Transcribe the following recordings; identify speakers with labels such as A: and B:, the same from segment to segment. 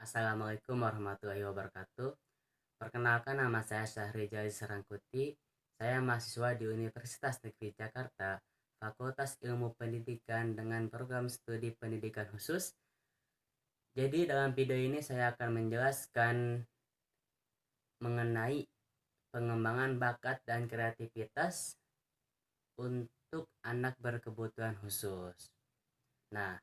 A: Assalamualaikum warahmatullahi wabarakatuh. Perkenalkan, nama saya Syahrizal Sarangkuti. Saya mahasiswa di Universitas Negeri Jakarta, Fakultas Ilmu Pendidikan dengan program studi pendidikan khusus. Jadi dalam video ini saya akan menjelaskan mengenai pengembangan bakat dan kreativitas untuk anak berkebutuhan khusus. Nah,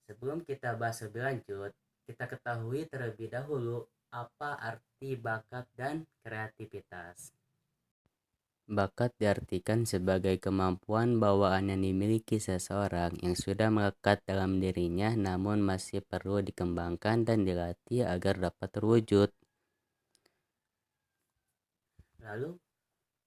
A: sebelum kita bahas lebih lanjut, kita ketahui terlebih dahulu apa arti bakat dan kreativitas. Bakat diartikan sebagai kemampuan bawaan yang dimiliki seseorang yang sudah melekat dalam dirinya namun masih perlu dikembangkan dan dilatih agar dapat terwujud. Lalu,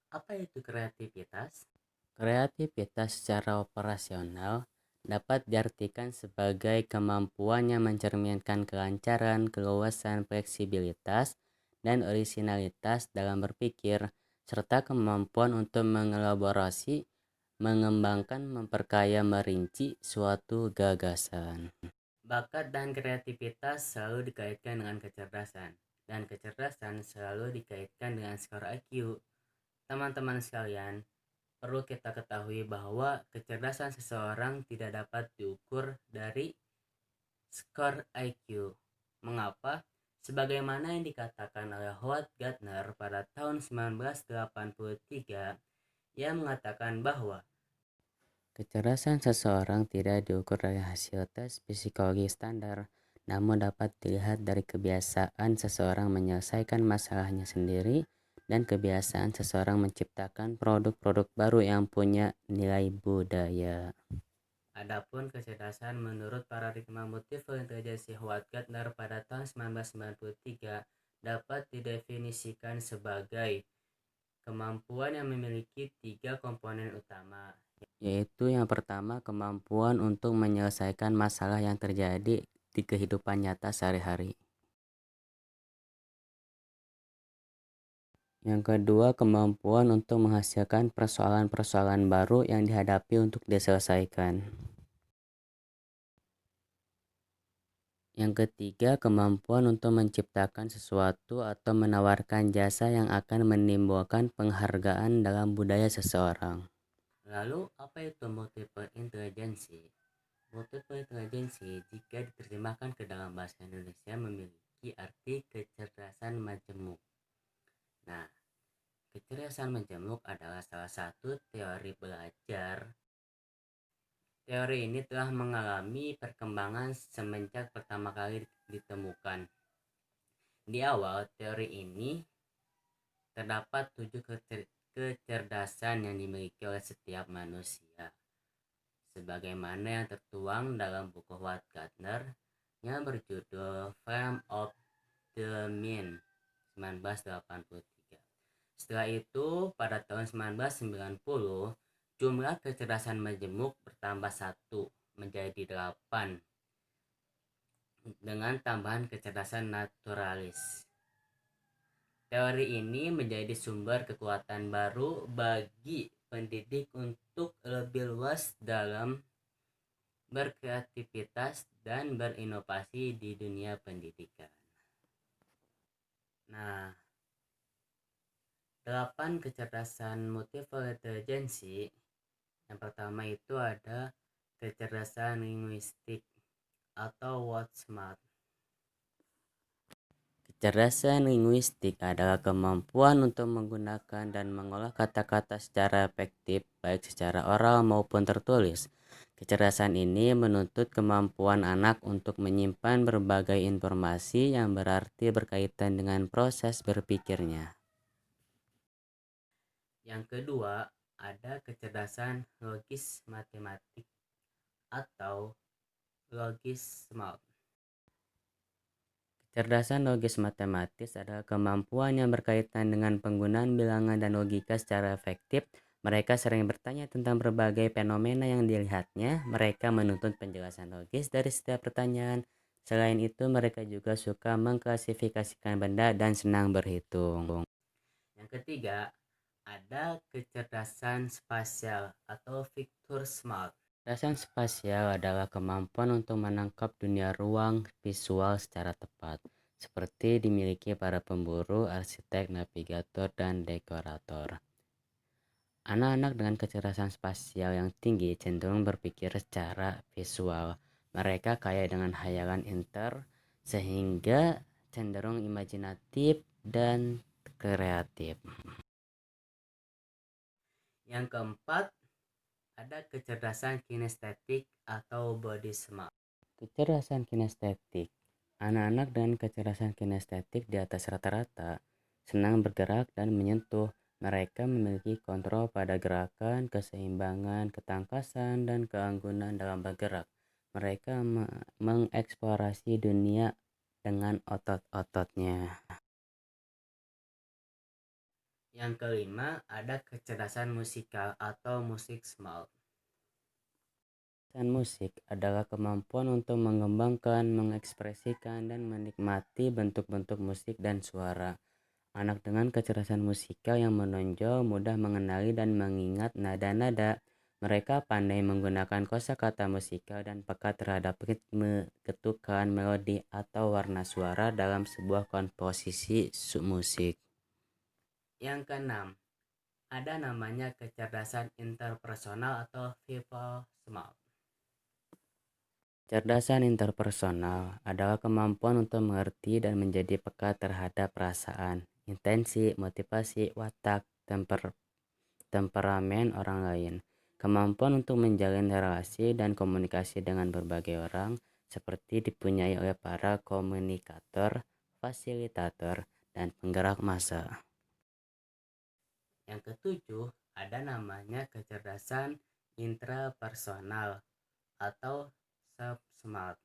A: apa itu kreativitas? Kreativitas secara operasional dapat diartikan sebagai kemampuan yang mencerminkan kelancaran, keluasan, fleksibilitas, dan orisinalitas dalam berpikir, serta kemampuan untuk mengelaborasi, mengembangkan, memperkaya, merinci suatu gagasan. Bakat dan kreativitas selalu dikaitkan dengan kecerdasan, dan kecerdasan selalu dikaitkan dengan skor IQ. Teman-teman sekalian, perlu kita ketahui bahwa kecerdasan seseorang tidak dapat diukur dari skor IQ. Mengapa? Sebagaimana yang dikatakan oleh Howard Gardner pada tahun 1983, ia mengatakan bahwa kecerdasan seseorang tidak diukur dari hasil tes psikologi standar, namun dapat dilihat dari kebiasaan seseorang menyelesaikan masalahnya sendiri dan kebiasaan seseorang menciptakan produk-produk baru yang punya nilai budaya. Adapun kecerdasan menurut paradigma multiple intelligence Howard Gardner pada tahun 1993 dapat didefinisikan sebagai kemampuan yang memiliki 3 komponen utama, yaitu yang pertama, kemampuan untuk menyelesaikan masalah yang terjadi di kehidupan nyata sehari-hari. Yang kedua, kemampuan untuk menghasilkan persoalan-persoalan baru yang dihadapi untuk diselesaikan. Yang ketiga, kemampuan untuk menciptakan sesuatu atau menawarkan jasa yang akan menimbulkan penghargaan dalam budaya seseorang. Lalu, apa itu multiple intelligency? Multiple intelligency, jika diterjemahkan ke dalam bahasa Indonesia, memiliki arti kecerdasan majemuk. Nah, kecerdasan majemuk adalah salah satu teori belajar. Teori ini telah mengalami perkembangan semenjak pertama kali ditemukan. Di awal teori ini terdapat 7 kecerdasan yang dimiliki oleh setiap manusia, sebagaimana yang tertuang dalam buku Howard Gardner yang berjudul Frame of the Mind 1983. Setelah itu, pada tahun 1990, jumlah kecerdasan majemuk bertambah 1 menjadi 8 dengan tambahan kecerdasan naturalis. Teori ini menjadi sumber kekuatan baru bagi pendidik untuk lebih luas dalam berkreativitas dan berinovasi di dunia pendidikan. Nah, 8 kecerdasan multiple intelligency. Yang pertama itu ada kecerdasan linguistik atau word smart. Kecerdasan linguistik adalah kemampuan untuk menggunakan dan mengolah kata-kata secara efektif, baik secara oral maupun tertulis. Kecerdasan ini menuntut kemampuan anak untuk menyimpan berbagai informasi yang berarti berkaitan dengan proses berpikirnya. Yang kedua, ada kecerdasan logis matematik atau logis smart. Kecerdasan logis matematis adalah kemampuan yang berkaitan dengan penggunaan bilangan dan logika secara efektif. Mereka sering bertanya tentang berbagai fenomena yang dilihatnya. Mereka menuntut penjelasan logis dari setiap pertanyaan. Selain itu, mereka juga suka mengklasifikasikan benda dan senang berhitung. Yang ketiga, ada kecerdasan spasial atau Victor Smart. Kecerdasan spasial adalah kemampuan untuk menangkap dunia ruang visual secara tepat. seperti dimiliki para pemburu, arsitek, navigator, dan dekorator. Anak-anak dengan kecerdasan spasial yang tinggi cenderung berpikir secara visual. Mereka kaya dengan hayalan sehingga cenderung imajinatif dan kreatif. Yang keempat, ada kecerdasan kinestetik atau body smart. Kecerdasan kinestetik. Anak-anak dengan kecerdasan kinestetik di atas rata-rata senang bergerak dan menyentuh. Mereka memiliki kontrol pada gerakan, keseimbangan, ketangkasan, dan keanggunan dalam bergerak. Mereka mengeksplorasi dunia dengan otot-ototnya. Yang kelima, ada kecerdasan musikal atau musik smart. Kecerdasan musik adalah kemampuan untuk mengembangkan, mengekspresikan, dan menikmati bentuk-bentuk musik dan suara. Anak dengan kecerdasan musikal yang menonjol mudah mengenali dan mengingat nada-nada. Mereka pandai menggunakan kosakata musikal dan peka terhadap ritme, ketukan, melodi, atau warna suara dalam sebuah komposisi musik. Yang keenam, ada namanya kecerdasan interpersonal atau people smart. Kecerdasan interpersonal adalah kemampuan untuk mengerti dan menjadi peka terhadap perasaan, intensi, motivasi, watak, temperamen orang lain. Kemampuan untuk menjalin relasi dan komunikasi dengan berbagai orang seperti dipunyai oleh para komunikator, fasilitator, dan penggerak massa. Yang ketujuh, ada namanya kecerdasan intrapersonal atau sub-smart.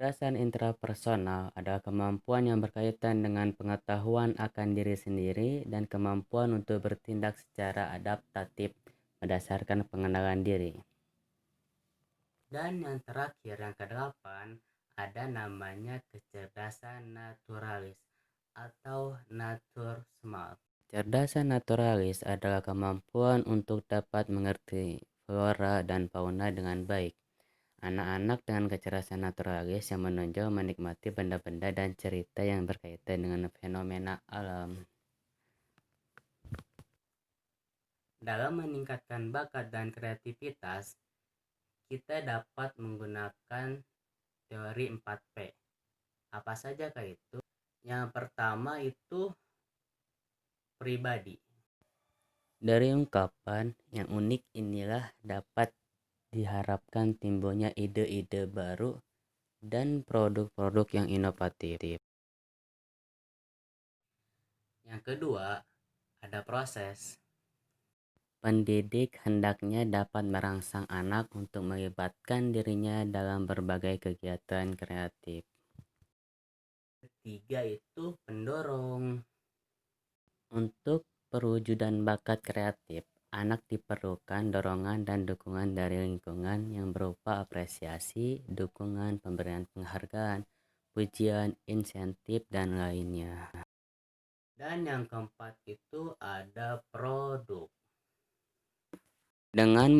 A: Kecerdasan intrapersonal adalah kemampuan yang berkaitan dengan pengetahuan akan diri sendiri dan kemampuan untuk bertindak secara adaptatif berdasarkan pengenalan diri. Dan yang terakhir, yang kedelapan, ada namanya kecerdasan naturalis atau nature smart. Kecerdasan naturalis adalah kemampuan untuk dapat mengerti flora dan fauna dengan baik. Anak-anak dengan kecerdasan naturalis yang menonjol menikmati benda-benda dan cerita yang berkaitan dengan fenomena alam. Dalam meningkatkan bakat dan kreativitas, kita dapat menggunakan teori 4P. Apa saja itu? Yang pertama itu pribadi. Dari ungkapan yang unik inilah dapat diharapkan timbulnya ide-ide baru dan produk-produk yang inovatif. Yang kedua, ada proses. Pendidik hendaknya dapat merangsang anak untuk melibatkan dirinya dalam berbagai kegiatan kreatif. Ketiga itu pendorong. Untuk perwujudan bakat kreatif, anak diperlukan dorongan dan dukungan dari lingkungan yang berupa apresiasi, dukungan, pemberian penghargaan, pujian, insentif, dan lainnya. Dan yang keempat itu ada produk. Dengan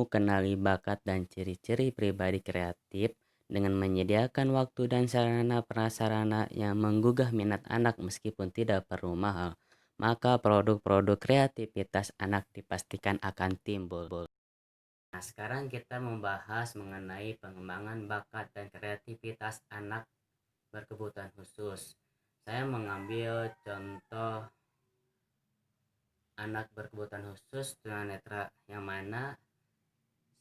A: kenali bakat dan ciri-ciri pribadi kreatif, dengan menyediakan waktu dan sarana prasarana yang menggugah minat anak meskipun tidak perlu mahal, maka produk-produk kreativitas anak dipastikan akan timbul. Nah, sekarang kita membahas mengenai pengembangan bakat dan kreativitas anak berkebutuhan khusus. Saya mengambil contoh anak berkebutuhan khusus tunanetra, yang mana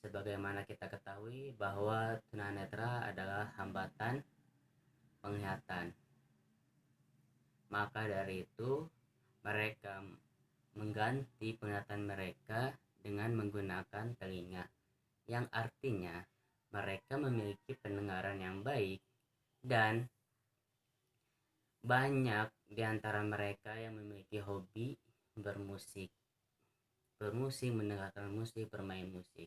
A: sebagaimana kita ketahui bahwa tunanetra adalah hambatan penglihatan. Maka dari itu mereka mengganti penglihatan mereka dengan menggunakan telinga, yang artinya mereka memiliki pendengaran yang baik, dan banyak di antara mereka yang memiliki hobi bermusik, mendengarkan musik, bermain musik.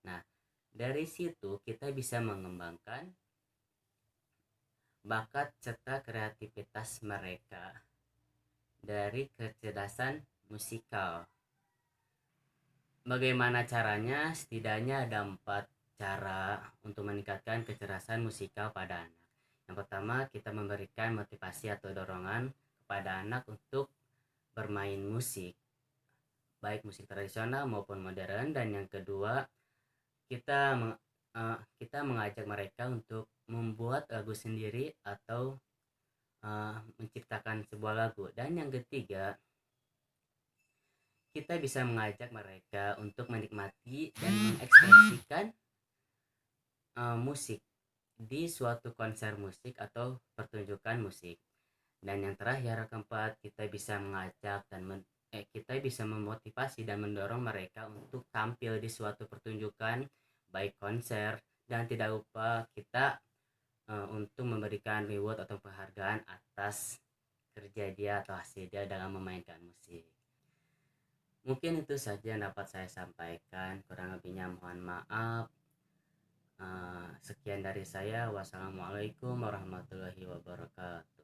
A: Nah, dari situ kita bisa mengembangkan bakat serta kreativitas mereka dari kecerdasan musikal. Bagaimana caranya? Setidaknya ada 4 cara untuk meningkatkan kecerdasan musikal pada anak. Yang pertama, kita memberikan motivasi atau dorongan kepada anak untuk bermain musik, baik musik tradisional maupun modern. Dan yang kedua, kita mengajak mereka untuk membuat lagu sendiri atau menciptakan sebuah lagu. Dan yang ketiga, kita bisa mengajak mereka untuk menikmati dan mengekspresikan musik di suatu konser musik atau pertunjukan musik. Dan yang terakhir, keempat, kita bisa mengajak dan kita bisa memotivasi dan mendorong mereka untuk tampil di suatu pertunjukan, baik konser. Dan tidak lupa kita untuk memberikan reward atau penghargaan atas kerja dia atau hasil dia dalam memainkan musik. Mungkin itu saja yang dapat saya sampaikan, kurang lebihnya mohon maaf. Sekian dari saya. Wassalamualaikum warahmatullahi wabarakatuh.